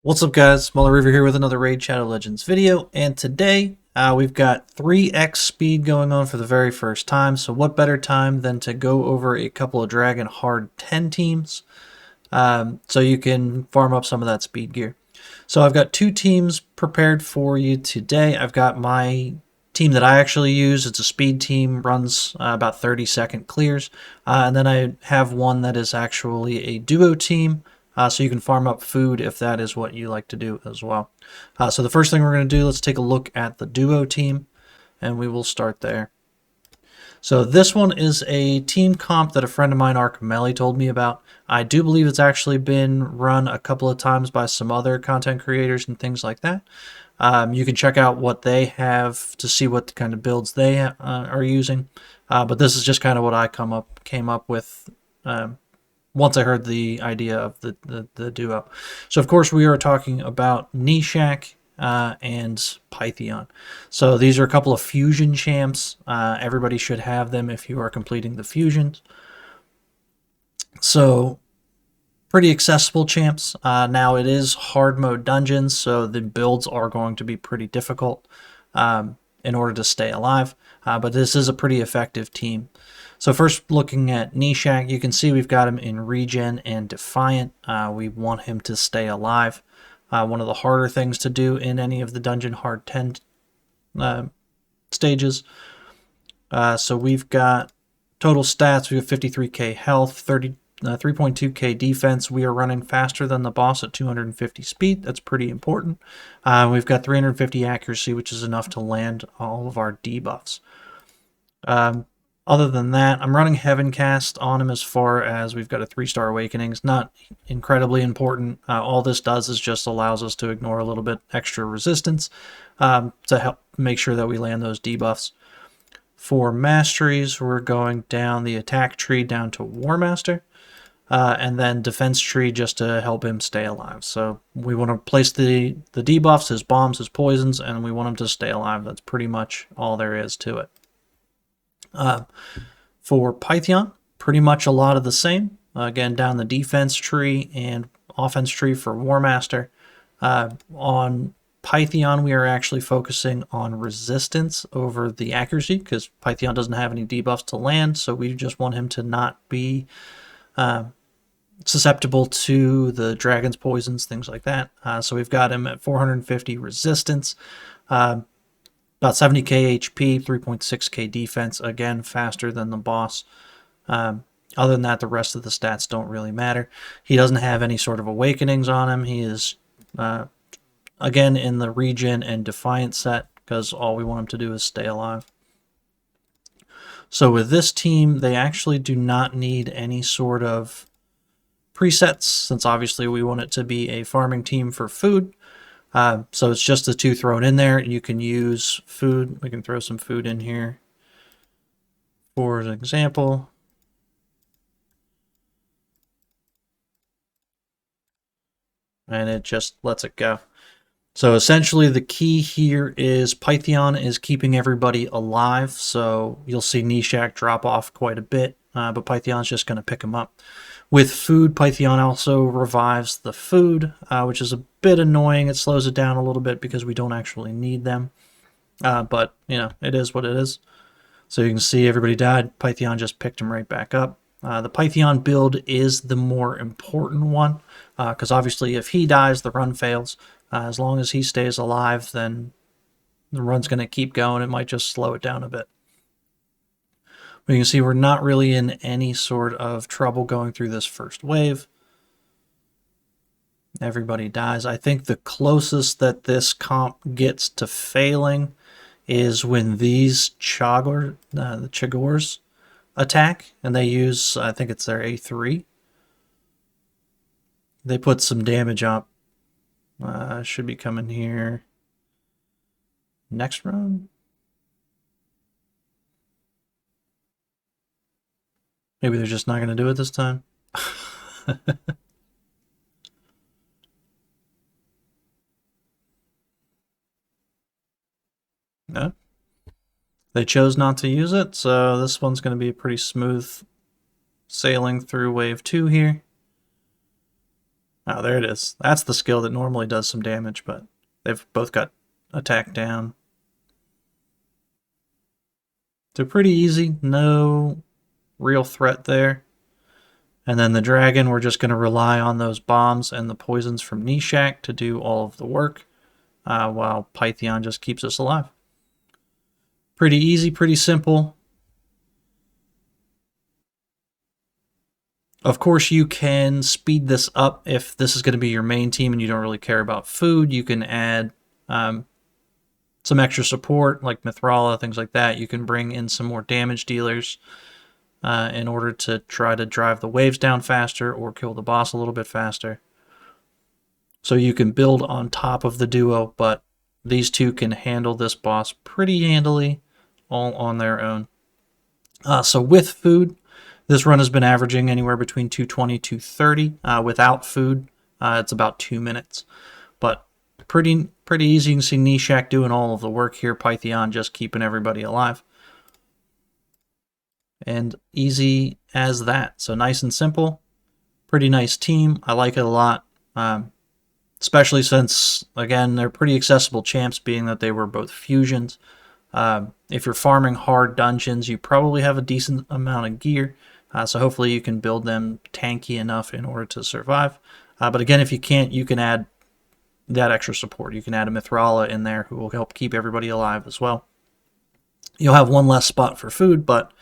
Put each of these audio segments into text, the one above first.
What's up, guys? Smaller River here with another Raid Shadow Legends video, and today we've got 3x speed going on for the very first time. So what better time than to go over a couple of Dragon Hard 10 teams so you can farm up some of that speed gear. So I've got two teams prepared for you today. I've got my team that I actually use. It's a speed team, runs about 30-second clears. And then I have one that is actually a duo team. So you can farm up food if that is what you like to do as well. So the first thing we're going to do, let's take a look at the duo team, and we will start there. So this one is a team comp that a friend of mine, Archimelli, told me about. I do believe it's actually been run a couple of times by some other content creators and things like that. You can check out what they have to see what kind of builds they are using. But this is just kind of what I came up with once I heard the idea of the duo. So, of course, we are talking about Nishak and Pythion. So these are a couple of fusion champs. Everybody should have them if you are completing the fusions. So, pretty accessible champs. Now, it is hard mode dungeons, so the builds are going to be pretty difficult in order to stay alive. But this is a pretty effective team. So first, looking at Nishak, you can see we've got him in Regen and Defiant. We want him to stay alive. One of the harder things to do in any of the Dungeon Hard 10 stages. So we've got total stats. We have 53k health, 3.2k defense. We are running faster than the boss at 250 speed. That's pretty important. We've got 350 accuracy, which is enough to land all of our debuffs. Other than that, I'm running Heavencast on him as far as we've got a 3-star Awakenings. Not incredibly important. All this does is just allows us to ignore a little bit extra resistance to help make sure that we land those debuffs. For Masteries, we're going down the attack tree down to War Master. And then defense tree just to help him stay alive. So we want to place the debuffs, his bombs, his poisons, and we want him to stay alive. That's pretty much all there is to it. For Pythion, pretty much a lot of the same. Again, down the defense tree and offense tree for War Master. On Pythion, we are actually focusing on resistance over the accuracy because Pythion doesn't have any debuffs to land, so we just want him to not be susceptible to the dragon's poisons, things like that. So we've got him at 450 resistance, about 70k HP, 3.6k defense, again faster than the boss. Other than that, the rest of the stats don't really matter. He doesn't have any sort of awakenings on him. He is again in the Regen and Defiant set because all we want him to do is stay alive. So with this team, they actually do not need any sort of presets, since obviously we want it to be a farming team for food. So it's just the two thrown in there. You can use food. We can throw some food in here for an example. And it just lets it go. So essentially the key here is Pythion is keeping everybody alive. So you'll see Nishak drop off quite a bit, but Pythion's just going to pick him up. With food, Pythion also revives the food, which is a bit annoying. It slows it down a little bit because we don't actually need them. But, you know, it is what it is. So you can see everybody died. Pythion just picked him right back up. The Pythion build is the more important one because obviously if he dies, the run fails. As long as he stays alive, then the run's going to keep going. It might just slow it down a bit. But you can see we're not really in any sort of trouble going through this first wave. Everybody dies. I think the closest that this comp gets to failing is when these the Chagors attack, and they use, I think it's their A3. They put some damage up. Should be coming here next round. Maybe they're just not going to do it this time. No. They chose not to use it, so this one's going to be a pretty smooth sailing through wave 2 here. Oh, there it is. That's the skill that normally does some damage, but they've both got attack down. So pretty easy, no real threat there. And then the dragon, we're just going to rely on those bombs and the poisons from Nishak to do all of the work, while Pythion just keeps us alive. Pretty easy, pretty simple. Of course, you can speed this up if this is going to be your main team and you don't really care about food. You can add some extra support like Mithrala, things like that. You can bring in some more damage dealers in order to try to drive the waves down faster or kill the boss a little bit faster. So you can build on top of the duo, but these two can handle this boss pretty handily all on their own. So with food, this run has been averaging anywhere between 220 to 230. Without food, it's about 2 minutes. But pretty easy. You can see Nishak doing all of the work here. Pythion just keeping everybody alive. And easy as that. So nice and simple. Pretty nice team. I like it a lot. Especially since, again, they're pretty accessible champs, being that they were both fusions. If you're farming hard dungeons, you probably have a decent amount of gear. So hopefully you can build them tanky enough in order to survive. But again, if you can't, you can add that extra support. You can add a Mithrala in there who will help keep everybody alive as well. You'll have one less spot for food, but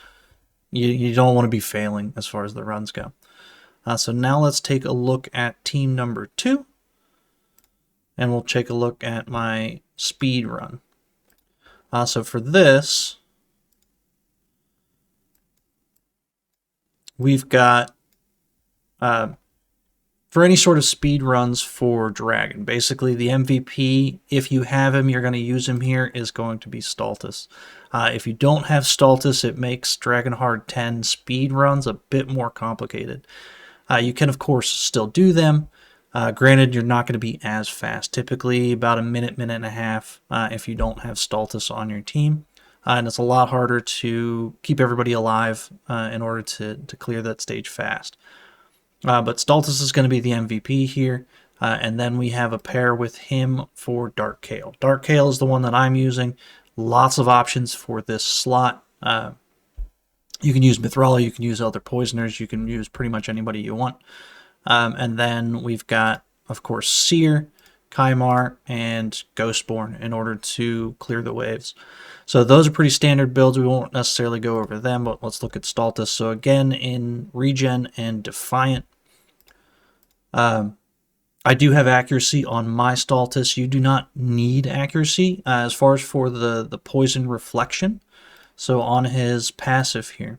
you don't want to be failing as far as the runs go. So now let's take a look at team number 2. And we'll take a look at my speed run. So for this, we've got, for any sort of speed runs for Dragon, basically the MVP, if you have him, you're going to use him here, is going to be Stultus. If you don't have Stultus, it makes Dragon Hard 10 speed runs a bit more complicated. You can, of course, still do them. Granted, you're not going to be as fast. Typically about a minute, minute and a half if you don't have Stultus on your team. And it's a lot harder to keep everybody alive in order to clear that stage fast. But Stultus is going to be the MVP here. And then we have a pair with him for Dark Kael. Dark Kael is the one that I'm using. Lots of options for this slot. You can use Mithrala, you can use other poisoners, you can use pretty much anybody you want. And then we've got, of course, Seer, Kymar, and Ghostborn in order to clear the waves. So those are pretty standard builds. We won't necessarily go over them, but let's look at Stultus. So again, in Regen and Defiant, I do have accuracy on my Stultus. You do not need accuracy as far as for the poison reflection. So on his passive here,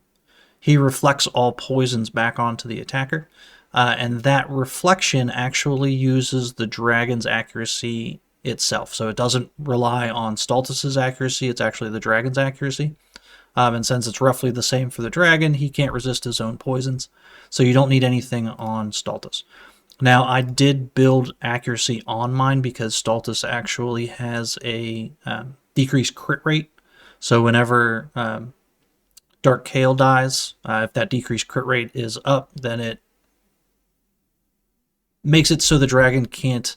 he reflects all poisons back onto the attacker. And that reflection actually uses the dragon's accuracy itself. So it doesn't rely on Stultus's accuracy, it's actually the dragon's accuracy. And since it's roughly the same for the dragon, he can't resist his own poisons. So you don't need anything on Stultus. Now, I did build accuracy on mine because Stultus actually has a decreased crit rate. So whenever Dark Kael dies, if that decreased crit rate is up, then it makes it so the dragon can't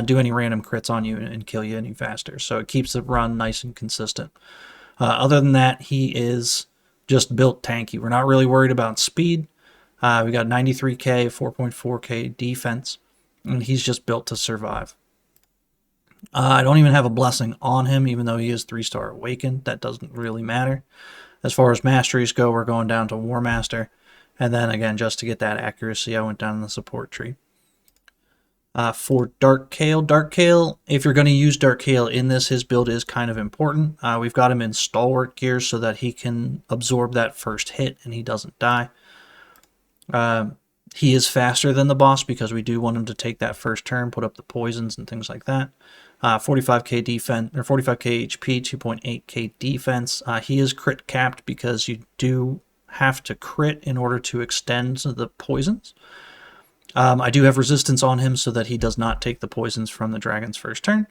do any random crits on you and kill you any faster. So it keeps the run nice and consistent. Other than that, he is just built tanky. We're not really worried about speed. We got 93k, 4.4k defense, and he's just built to survive. I don't even have a blessing on him, even though he is 3-star awakened. That doesn't really matter. As far as masteries go, we're going down to War Master. And then again, just to get that accuracy, I went down in the support tree. For Dark Kael, if you're going to use Dark Kael in this, his build is kind of important. We've got him in Stalwart gear so that he can absorb that first hit and he doesn't die. He is faster than the boss because we do want him to take that first turn, put up the poisons and things like that. 45k defense, or 45k HP, 2.8k defense. He is crit capped because you do have to crit in order to extend the poisons. I do have resistance on him so that he does not take the poisons from the dragon's first turn,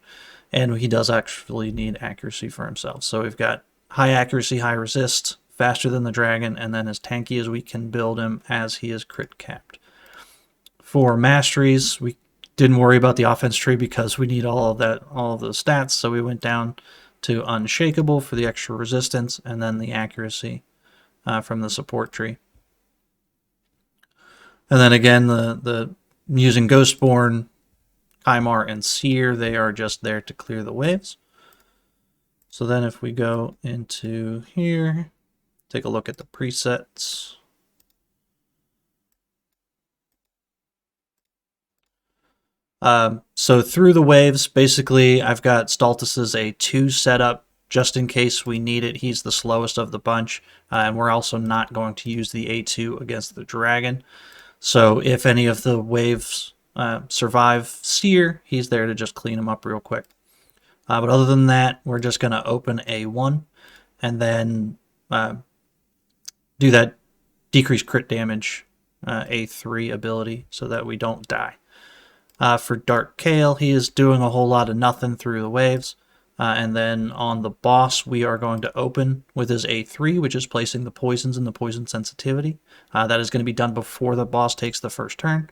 and he does actually need accuracy for himself. So we've got high accuracy, high resist, faster than the dragon, and then as tanky as we can build him as he is crit capped. For masteries, we didn't worry about the offense tree because we need all of those stats. So we went down to unshakable for the extra resistance, and then the accuracy from the support tree. And then again, the using Ghostborn, Kymar, and Seer, they are just there to clear the waves. So then if we go into here, take a look at the presets. So through the waves, basically I've got Stultus's A2 set up just in case we need it. He's the slowest of the bunch, and we're also not going to use the A2 against the dragon. So if any of the waves survive Seer, he's there to just clean them up real quick. But other than that, we're just going to open A1 and then do that decreased crit damage A3 ability so that we don't die. For Dark Kael, he is doing a whole lot of nothing through the waves. And then on the boss, we are going to open with his A3, which is placing the poisons and the poison sensitivity. That is going to be done before the boss takes the first turn.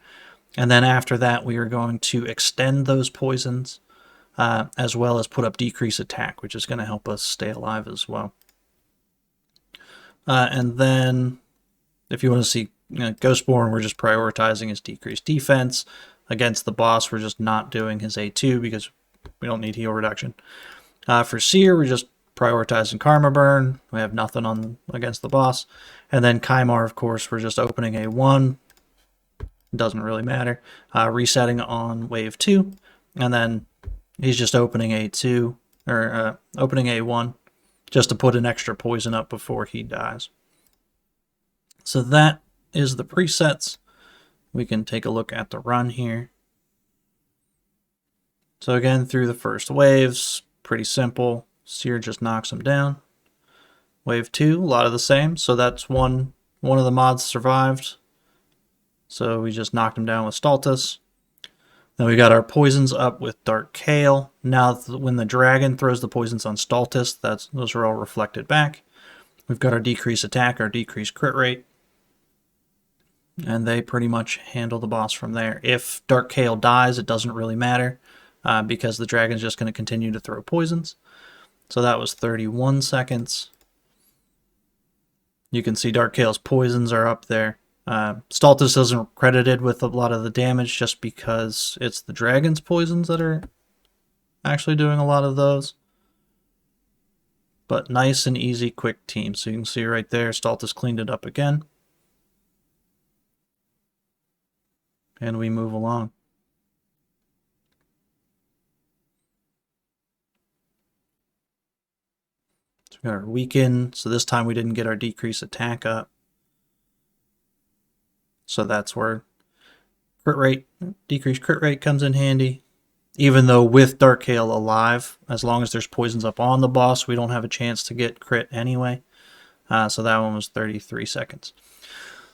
And then after that, we are going to extend those poisons, as well as put up decrease attack, which is going to help us stay alive as well. And then, if you want to see Ghostborn, we're just prioritizing his decreased defense. Against the boss, we're just not doing his A2 because we don't need heal reduction. For Seer, we're just prioritizing Karma Burn. We have nothing on against the boss. And then Kymar, of course, we're just opening A1. Doesn't really matter. Resetting on wave 2. And then he's just opening A2, or opening A1, just to put an extra poison up before he dies. So that is the presets. We can take a look at the run here. So again, through the first waves, pretty simple. Seer just knocks them down. Wave 2, a lot of the same. So that's one of the mods survived. So we just knocked him down with Stultus. Then we got our poisons up with Dark Kael. Now when the dragon throws the poisons on Stultus, those are all reflected back. We've got our decreased attack, our decreased crit rate. And they pretty much handle the boss from there. If Dark Kael dies, it doesn't really matter because the dragon's just going to continue to throw poisons. So that was 31 seconds. You can see Dark Kael's poisons are up there. Stultus isn't credited with a lot of the damage just because it's the dragon's poisons that are actually doing a lot of those. But nice and easy, quick team. So you can see right there, Stultus cleaned it up again. And we move along. So we got our weaken. So this time we didn't get our decrease attack up. So that's where crit rate, decreased crit rate comes in handy. Even though with Dark Kael alive, as long as there's poisons up on the boss, we don't have a chance to get crit anyway. So that one was 33 seconds.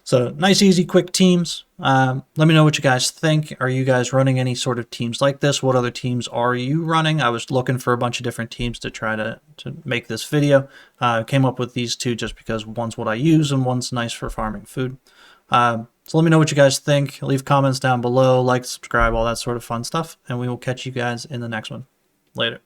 So nice, easy, quick teams. Let me know what you guys think. Are you guys running any sort of teams like this? What other teams are you running? I was looking for a bunch of different teams to try to make this video. Came up with these two just because one's what I use and one's nice for farming food. So let me know what you guys think. Leave comments down below, like, subscribe, all that sort of fun stuff. And we will catch you guys in the next one. Later.